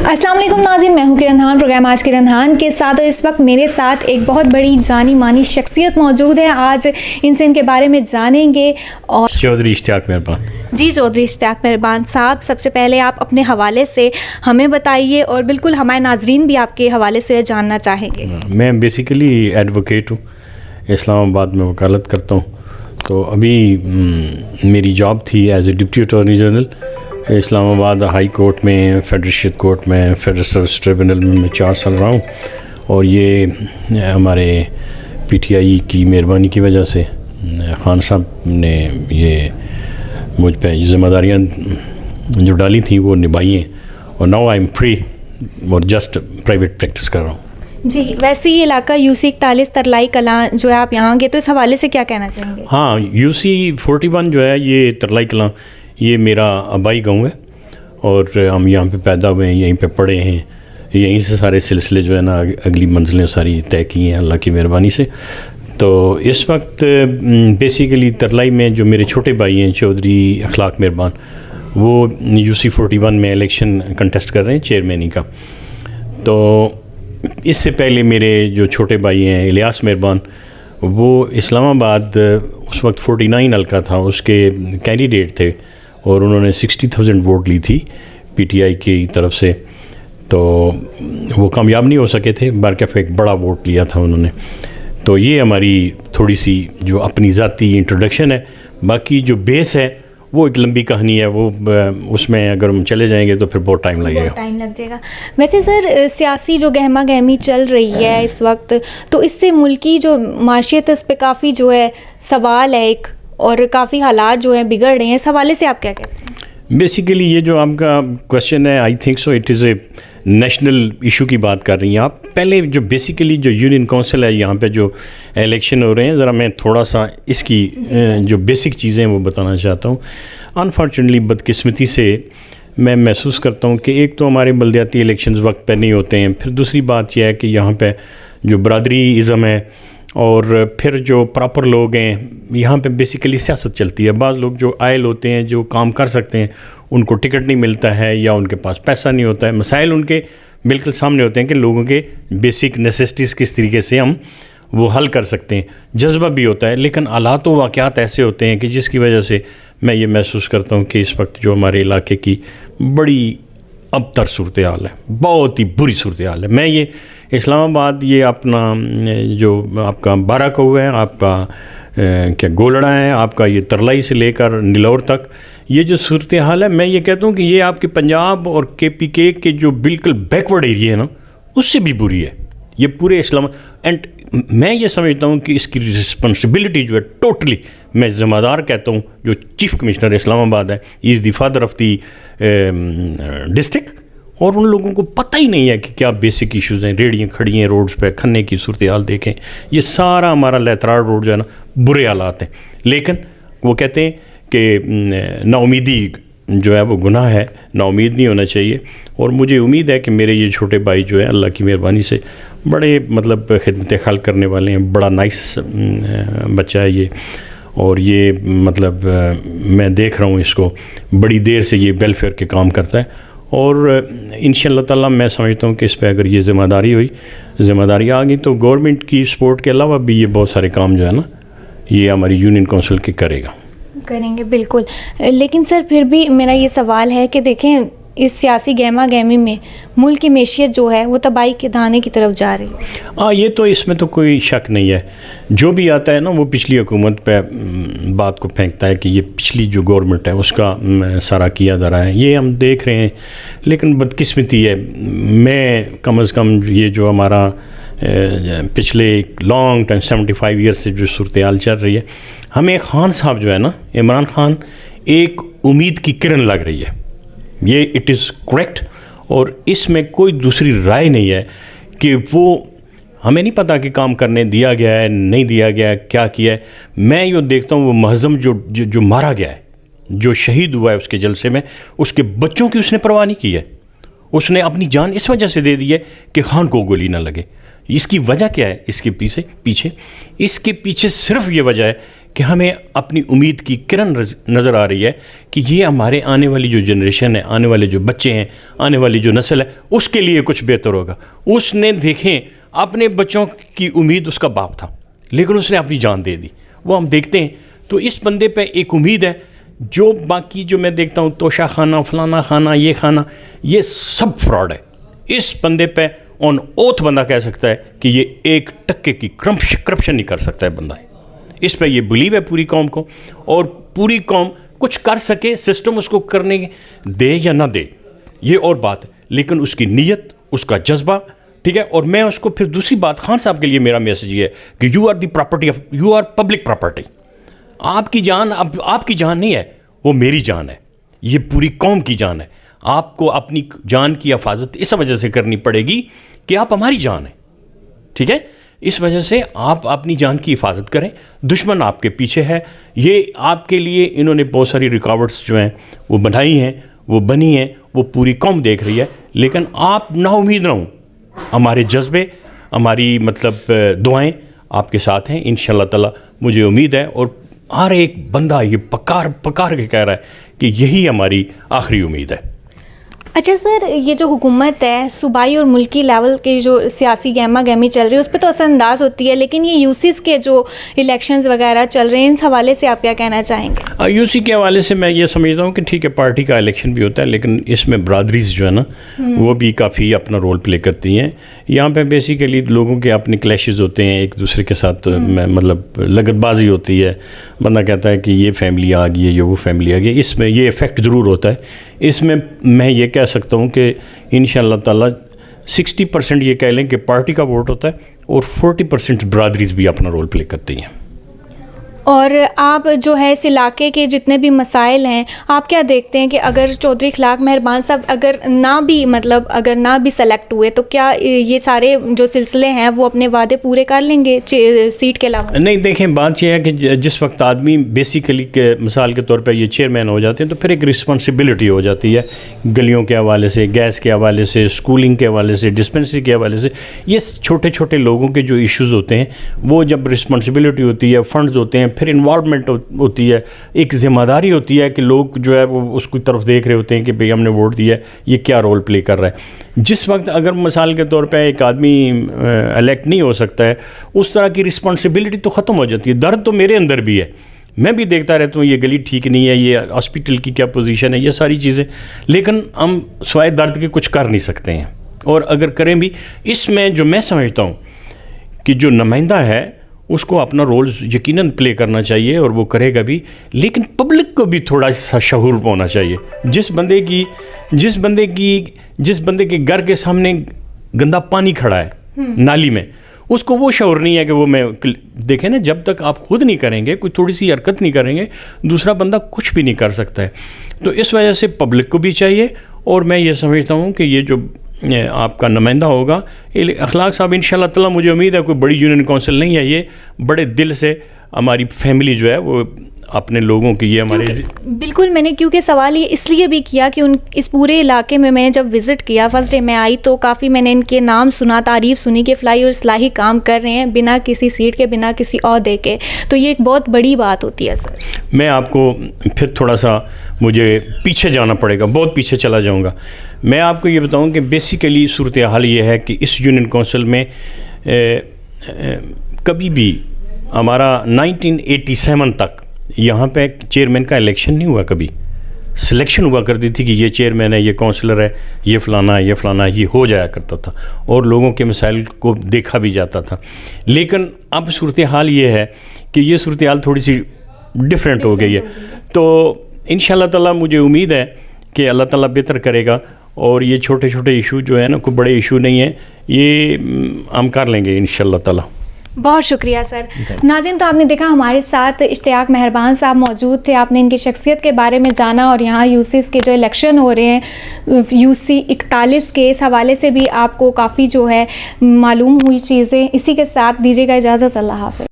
अस्सलाम वालेकुम नाज़रीन, मैं हूँ किरण खान। प्रोग्राम आज किरण खान के साथ और इस वक्त मेरे साथ एक बहुत बड़ी जानी मानी शख्सियत मौजूद है। आज इनसे इनके बारे में जानेंगे। और चौधरी इश्तियाक मेहरबान। जी चौधरी इश्तियाक मेहरबान साहब, सबसे पहले आप अपने हवाले से हमें बताइए और बिल्कुल हमारे नाजरीन भी आपके हवाले से जानना चाहेंगे। मैं बेसिकली एडवोकेट हूँ, इस्लामाबाद में वकालत करता हूँ। तो अभी मेरी जॉब थी as a deputy attorney general Islamabad high court में, फेडरेशन कोर्ट में, फेडरल सर्विस ट्रिब्यूनल में मैं 4 साल रहा हूँ। और ये हमारे पीटीआई की मेहरबानी की वजह से खान साहब ने ये मुझ पे ज़िम्मेदारियाँ जो डाली थी वो निभाई हैं। और नाउ आई एम फ्री और जस्ट प्राइवेट प्रैक्टिस कर रहा हूँ। जी, वैसे ये इलाका यूसी 41 तरलाई कलां जो है, आप यहाँ गए तो इस हवाले से क्या कहना चाहेंगे? हाँ, यूसी 41 जो है ये तरलाई कलां, ये मेरा आबाई गांव है और हम यहाँ पे पैदा हुए हैं, यहीं पे पढ़े हैं, यहीं से सारे सिलसिले जो है ना अगली मंजिलें सारी तय की हैं अल्लाह की मेहरबानी से। तो इस वक्त बेसिकली तरलाई में जो मेरे छोटे भाई हैं चौधरी अखलाक मेहरबान, वो यूसी 41 में इलेक्शन कंटेस्ट कर रहे हैं चेयरमैनी का। तो इससे पहले मेरे जो छोटे भाई हैं इलियास मेहरबान, वो इस्लामाबाद उस वक्त 49 हल्का था, उसके कैंडिडेट थे और उन्होंने 60,000 वोट ली थी पीटीआई की तरफ से। तो वो कामयाब नहीं हो सके थे, बारकफ एक बड़ा वोट लिया था उन्होंने। तो ये हमारी थोड़ी सी जो अपनी ज़ाती इंट्रोडक्शन है। बाकी जो बेस है वो एक लंबी कहानी है, वो उसमें अगर हम चले जाएंगे तो फिर बहुत टाइम लग जाएगा। वैसे सर, सियासी जो गहमा गहमी चल रही है इस वक्त, तो इससे मुल्की जो माशियत है उस पर काफ़ी जो है सवाल है एक, और काफ़ी हालात जो है बिगड़ रहे हैं। इस हवाले से आप क्या कहते हैं? बेसिकली ये जो आपका क्वेश्चन है, I think so it is a national issue की बात कर रही हैं आप। पहले जो बेसिकली जो यूनियन काउंसिल है, यहाँ पे जो इलेक्शन हो रहे हैं, ज़रा मैं थोड़ा सा इसकी जो बेसिक चीज़ें वो बताना चाहता हूँ। अनफॉर्चुनेटली बदकिस्मती से मैं महसूस करता हूँ कि एक तो हमारे बल्दियाती इलेक्शंस वक्त पे नहीं होते हैं, फिर दूसरी बात यह है कि यहाँ पे जो बरादरी इज़म है और फिर जो प्रॉपर लोग हैं, यहाँ पे बेसिकली सियासत चलती है। बाज़ लोग जो आयल होते हैं, जो काम कर सकते हैं, उनको टिकट नहीं मिलता है या उनके पास पैसा नहीं होता है। मसाइल उनके बिल्कुल सामने होते हैं कि लोगों के बेसिक नेसेसिटीज़ किस तरीके से हम वो हल कर सकते हैं। जज्बा भी होता है, लेकिन हालात व वाक़यात ऐसे होते हैं कि जिसकी वजह से मैं ये महसूस करता हूँ कि इस वक्त जो हमारे इलाके की बड़ी अबतर सूरत हाल है, बहुत ही बुरी सूरत हाल है। मैं ये इस्लामाबाद, ये अपना जो आपका बाराकऊ है, आपका क्या गोलड़ा है, आपका ये तरलाई से लेकर नीलौर तक, ये जो सूरत हाल है, मैं ये कहता हूँ कि ये आपके पंजाब और KPK के जो बिल्कुल बैकवर्ड एरिया है ना, उससे भी बुरी है ये पूरे इस्लाम। एंड मैं ये समझता हूँ कि इसकी रिस्पॉन्सिबिलिटी जो है टोटली, मैं ज़िम्मेदार कहता हूँ जो चीफ कमिश्नर इस्लामाबाद है, is the father of the district. और उन लोगों को पता ही नहीं है कि क्या बेसिक इश्यूज़ हैं। रेडियाँ खड़ी हैं रोड्स पे, खन्ने की सूरत हाल देखें, ये सारा हमारा लेतराड़ रोड जो है ना, बुरे हालात हैं। लेकिन वो कहते हैं कि नाउमीदी जो है वो गुनाह है, नाउमीद नहीं होना चाहिए। और मुझे उम्मीद है कि मेरे ये छोटे भाई जो है अल्लाह की मेहरबानी से बड़े मतलब खिदमत खाल करने वाले हैं। बड़ा नाइस बच्चा है ये, और ये मतलब मैं देख रहा हूँ इसको, बड़ी देर से ये वेलफेयर के काम करता है। और इंशाअल्लाह ताला मैं समझता हूँ कि इस पर अगर ये ज़िम्मेदारी आ गई तो गवर्नमेंट की सपोर्ट के अलावा भी ये बहुत सारे काम जो है ना, ये हमारी यूनियन काउंसिल के करेंगे बिल्कुल। लेकिन सर फिर भी मेरा ये सवाल है कि देखें, इस सियासी गहमा गहमी में मुल्क की मैशियत जो है वो तबाही के धाने की तरफ जा रही है। हाँ, ये तो इसमें तो कोई शक नहीं है। जो भी आता है ना वो पिछली हुकूमत पे बात को फेंकता है कि ये पिछली जो गवर्नमेंट है उसका सारा किया जा रहा है, ये हम देख रहे हैं। लेकिन बदकिस्मती है, मैं कम अज़ कम ये जो हमारा पिछले लॉन्ग टाइम 75 ईयर्स से जो सूरत हाल चल रही है, हमें खान साहब जो है ना, इमरान खान, एक उम्मीद की किरण लग रही है। ये इट इज़ करेक्ट, और इसमें कोई दूसरी राय नहीं है कि वो, हमें नहीं पता कि काम करने दिया गया है नहीं दिया गया है, क्या किया है। मैं ये देखता हूँ वो महज़म जो मारा गया है, जो शहीद हुआ है उसके जलसे में, उसके बच्चों की उसने परवाह नहीं की है। उसने अपनी जान इस वजह से दे दी है कि खान को गोली ना लगे। इसकी वजह क्या है? इसके पीछे सिर्फ ये वजह है کہ ہمیں اپنی امید کی کرن نظر آ رہی ہے کہ یہ ہمارے آنے والی جو جنریشن ہے, آنے والے جو بچے ہیں, آنے والی جو نسل ہے, اس کے لیے کچھ بہتر ہوگا. اس نے دیکھیں اپنے بچوں کی امید اس کا باپ تھا, لیکن اس نے اپنی جان دے دی. وہ ہم دیکھتے ہیں. تو اس بندے پہ ایک امید ہے. جو باقی جو میں دیکھتا ہوں توشہ خانہ, فلانا خانہ, یہ خانہ, یہ سب فراڈ ہے. اس بندے پہ آن اوتھ بندہ کہہ سکتا ہے کہ یہ 1% کی کرپشن نہیں کر سکتا ہے بندہ. اس پہ یہ بلیو ہے پوری قوم کو, اور پوری قوم کچھ کر سکے, سسٹم اس کو کرنے دے یا نہ دے, یہ اور بات ہے. لیکن اس کی نیت, اس کا جذبہ, ٹھیک ہے. اور میں اس کو پھر دوسری بات, خان صاحب کے لیے میرا میسج یہ ہے کہ you are the property of, you are public property. آپ کی جان اب آپ کی جان نہیں ہے, وہ میری جان ہے, یہ پوری قوم کی جان ہے. آپ کو اپنی جان کی حفاظت اس وجہ سے کرنی پڑے گی کہ آپ ہماری جان ہیں, ٹھیک ہے. اس وجہ سے آپ اپنی جان کی حفاظت کریں. دشمن آپ کے پیچھے ہے. یہ آپ کے لیے انہوں نے بہت ساری ریکاوٹس جو ہیں وہ بنائی ہیں, وہ بنی ہیں, وہ پوری قوم دیکھ رہی ہے. لیکن آپ نا امید نہ ہوں. ہمارے جذبے, ہماری مطلب دعائیں آپ کے ساتھ ہیں انشاءاللہ تعالی. مجھے امید ہے, اور ہر ایک بندہ یہ پکار کے کہہ رہا ہے کہ یہی ہماری آخری امید ہے. اچھا سر, یہ جو حکومت ہے صوبائی اور ملکی لیول کی جو سیاسی گہما گہمی چل رہی ہے اس پہ تو اثر انداز ہوتی ہے, لیکن یہ یو سیز کے جو الیکشنز وغیرہ چل رہے ہیں ان حوالے سے آپ کیا کہنا چاہیں گے؟ یو سی کے حوالے سے میں یہ سمجھتا ہوں کہ ٹھیک ہے پارٹی کا الیکشن بھی ہوتا ہے, لیکن اس میں برادریز جو ہے نا وہ بھی کافی اپنا رول پلے کرتی ہیں. یہاں پہ بیسیکلی لوگوں کے اپنے کلیشز ہوتے ہیں, ایک دوسرے کے ساتھ مطلب لگت بازی ہوتی ہے. بندہ کہتا ہے کہ یہ فیملی آ گئی ہے, یہ وہ فیملی آ گئی. اس میں یہ افیکٹ ضرور ہوتا ہے. اس میں یہ کہہ سکتا ہوں کہ انشاءاللہ تعالی 60% یہ کہہ لیں کہ پارٹی کا ووٹ ہوتا ہے, اور 40% برادریز بھی اپنا رول پلے کرتی ہیں. اور آپ جو ہے اس علاقے کے جتنے بھی مسائل ہیں آپ کیا دیکھتے ہیں کہ اگر چودھری اخلاق مہربان صاحب اگر نہ بھی سلیکٹ ہوئے تو کیا یہ سارے جو سلسلے ہیں وہ اپنے وعدے پورے کر لیں گے سیٹ کے علاوہ؟ نہیں, دیکھیں بات یہ ہے کہ جس وقت آدمی بیسیکلی مثال کے طور پہ یہ چیئرمین ہو جاتے ہیں تو پھر ایک رسپانسبلٹی ہو جاتی ہے گلیوں کے حوالے سے, گیس کے حوالے سے, اسکولنگ کے حوالے سے, ڈسپنسری کے حوالے سے. یہ چھوٹے چھوٹے لوگوں کے جو ایشوز ہوتے ہیں وہ جب رسپانسبلٹی ہوتی ہے, فنڈز ہوتے ہیں, پھر انوالومنٹ ہوتی ہے, ایک ذمہ داری ہوتی ہے کہ لوگ جو ہے وہ اس کی طرف دیکھ رہے ہوتے ہیں کہ بھئی ہم نے ووٹ دیا ہے, یہ کیا رول پلے کر رہا ہے. جس وقت اگر مثال کے طور پہ ایک آدمی الیکٹ نہیں ہو سکتا ہے, اس طرح کی رسپانسبلٹی تو ختم ہو جاتی ہے. درد تو میرے اندر بھی ہے, میں بھی دیکھتا رہتا ہوں یہ گلی ٹھیک نہیں ہے, یہ ہاسپٹل کی کیا پوزیشن ہے, یہ ساری چیزیں, لیکن ہم سوائے درد کے کچھ کر نہیں سکتے ہیں. اور اگر کریں بھی, اس میں جو میں سمجھتا ہوں کہ جو نمائندہ ہے اس کو اپنا رول یقیناً پلے کرنا چاہیے, اور وہ کرے گا بھی, لیکن پبلک کو بھی تھوڑا سا شعور ہونا چاہیے. جس بندے کے گھر کے سامنے گندا پانی کھڑا ہے نالی میں, اس کو وہ شعور نہیں ہے کہ وہ میں دیکھیں نا, جب تک آپ خود نہیں کریں گے, کوئی تھوڑی سی حرکت نہیں کریں گے, دوسرا بندہ کچھ بھی نہیں کر سکتا ہے. تو اس وجہ سے پبلک کو بھی چاہیے. اور میں یہ سمجھتا ہوں کہ یہ جو آپ کا نمائندہ ہوگا اخلاق صاحب, انشاءاللہ تعالی مجھے امید ہے کوئی بڑی یونین کونسل نہیں ہے, یہ بڑے دل سے ہماری فیملی جو ہے وہ اپنے لوگوں کی, یہ ہمارے بالکل. میں نے کیونکہ سوال یہ اس لیے بھی کیا کہ اس پورے علاقے میں نے جب وزٹ کیا, فرسٹ ڈے میں آئی تو کافی میں نے ان کے نام سنا, تعریف سنی کہ فلاحی اور اصلاحی کام کر رہے ہیں بنا کسی سیٹ کے, بنا کسی عہدے کے. تو یہ ایک بہت بڑی بات ہوتی ہے سر. میں آپ کو پھر تھوڑا سا مجھے پیچھے جانا پڑے گا, بہت پیچھے چلا جاؤں گا. میں آپ کو یہ بتاؤں کہ بیسیکلی صورتحال یہ ہے کہ اس یونین کونسل میں کبھی بھی ہمارا 1987 تک یہاں پہ چیئرمین کا الیکشن نہیں ہوا. کبھی سلیکشن ہوا کرتی تھی کہ یہ چیئرمین ہے, یہ کونسلر ہے, یہ فلانا ہے, یہ فلانا ہے, یہ ہو جایا کرتا تھا, اور لوگوں کے مسائل کو دیکھا بھی جاتا تھا. لیکن اب صورتحال یہ ہے کہ یہ صورتحال تھوڑی سی ڈفرینٹ ہو گئی ہے. تو انشاءاللہ تعالی مجھے امید ہے کہ اللہ تعالیٰ بہتر کرے گا, اور یہ چھوٹے چھوٹے ایشو جو ہے نا, کوئی بڑے ایشو نہیں ہیں, یہ ہم کر لیں گے انشاءاللہ تعالیٰ. بہت شکریہ سر. ناظرین, تو آپ نے دیکھا ہمارے ساتھ اشتیاق مہربان صاحب موجود تھے. آپ نے ان کی شخصیت کے بارے میں جانا, اور یہاں یو سیز کے جو الیکشن ہو رہے ہیں یو سی 41 کے, اس حوالے سے بھی آپ کو کافی جو ہے معلوم ہوئی چیزیں. اسی کے ساتھ دیجیے گا اجازت. اللہ حافظ.